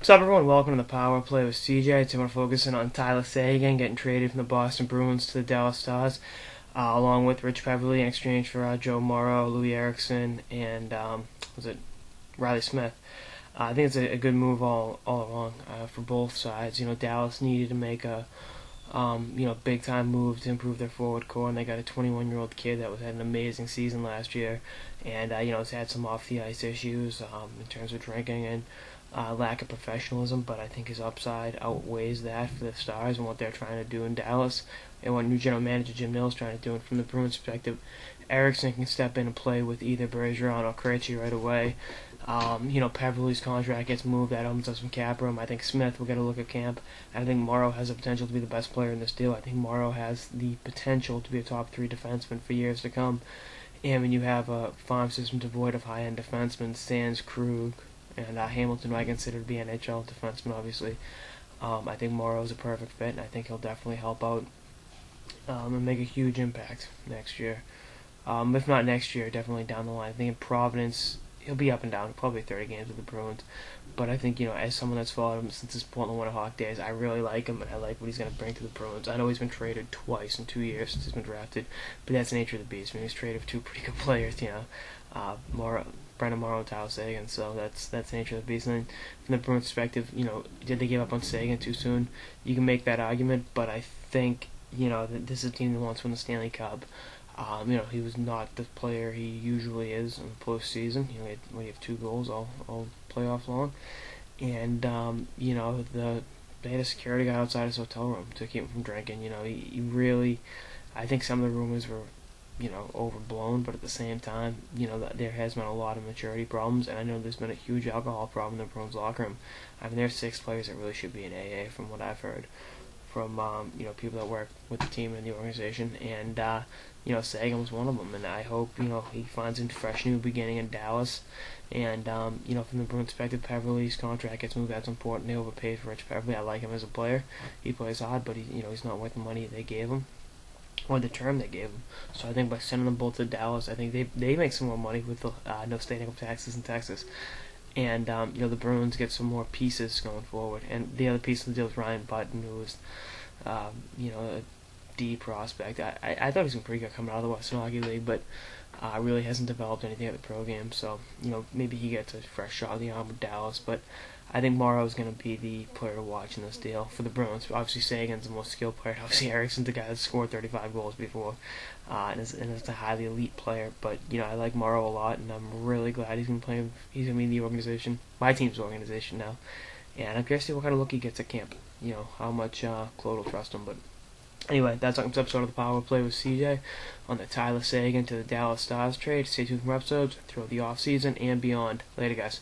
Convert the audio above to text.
What's up, everyone? Welcome to the Power Play with CJ. Today we're focusing on Tyler Seguin getting traded from the Boston Bruins to the Dallas Stars, along with Rich Peverley in exchange for Joe Morrow, Louis Erickson, and was it Riley Smith? I think it's a good move all along for both sides. Dallas needed to make a big time move to improve their forward core, and they got a 21-year-old kid that had an amazing season last year, and has had some off the ice issues in terms of drinking and lack of professionalism, but I think his upside outweighs that for the Stars and what they're trying to do in Dallas and what new general manager Jim Nill is trying to do. And from the Bruins' perspective, Erickson can step in and play with either Bergeron or Krejci right away. Peverley's contract gets moved. That opens up some cap room. I think Smith will get a look at camp. I think Morrow has the potential to be the best player in this deal. I think Morrow has the potential to be a top 3 defenseman for years to come. And when you have a farm system devoid of high-end defensemen, Sands, Krug, and Hamilton, who I consider to be NHL defenseman, obviously, I think Morrow is a perfect fit, and I think he'll definitely help out and make a huge impact next year. If not next year, definitely down the line. I think in Providence, he'll be up and down, probably 30 games with the Bruins. But I think, as someone that's followed him since his Portland Winterhawk days, I really like him, and I like what he's going to bring to the Bruins. I know he's been traded twice in 2 years since he's been drafted, but that's the nature of the beast. I mean, he's traded for 2 pretty good players, Brendan Morrow and Tyler Seguin, so that's the nature of the beast. And then from the Bruins' perspective, did they give up on Seguin too soon? You can make that argument, but I think, that this is a team that wants to win the Stanley Cup. He was not the player he usually is in the postseason. He had 2 goals all playoff long, and they had a security guy outside his hotel room to keep him from drinking. He really, I think some of the rumors were, overblown, but at the same time, there has been a lot of maturity problems, and I know there's been a huge alcohol problem in the Bruins locker room. I mean, there's 6 players that really should be in AA, from what I've heard from people that work with the team and the organization, and Seguin was one of them, and I hope he finds a fresh new beginning in Dallas. And from the Bruins' perspective, Peverley's contract gets moved. That's important. They overpaid for Rich Peverley. I like him as a player. He plays hard, but he's not worth the money they gave him or the term they gave him. So I think by sending them both to Dallas, I think they make some more money with the no state income taxes in Texas. And the Bruins get some more pieces going forward. And the other piece of the deal is Ryan Button, who was a D prospect. I thought he was pretty good coming out of the Western Hockey League, but really hasn't developed anything at the pro game. So maybe he gets a fresh shot in the arm with Dallas. But I think Morrow is going to be the player to watch in this deal for the Bruins. Obviously, Seguin's the most skilled player. Obviously, Erickson's the guy that scored 35 goals before, and is a highly elite player. But I like Morrow a lot, and I'm really glad he's going to play. He's going to be in the organization, my team's organization now. And I'm curious to see what kind of look he gets at camp. How much Claude will trust him. But anyway, that's this episode of the Power Play with CJ on the Tyler Seguin to the Dallas Stars trade. Stay tuned for more episodes throughout the off season and beyond. Later, guys.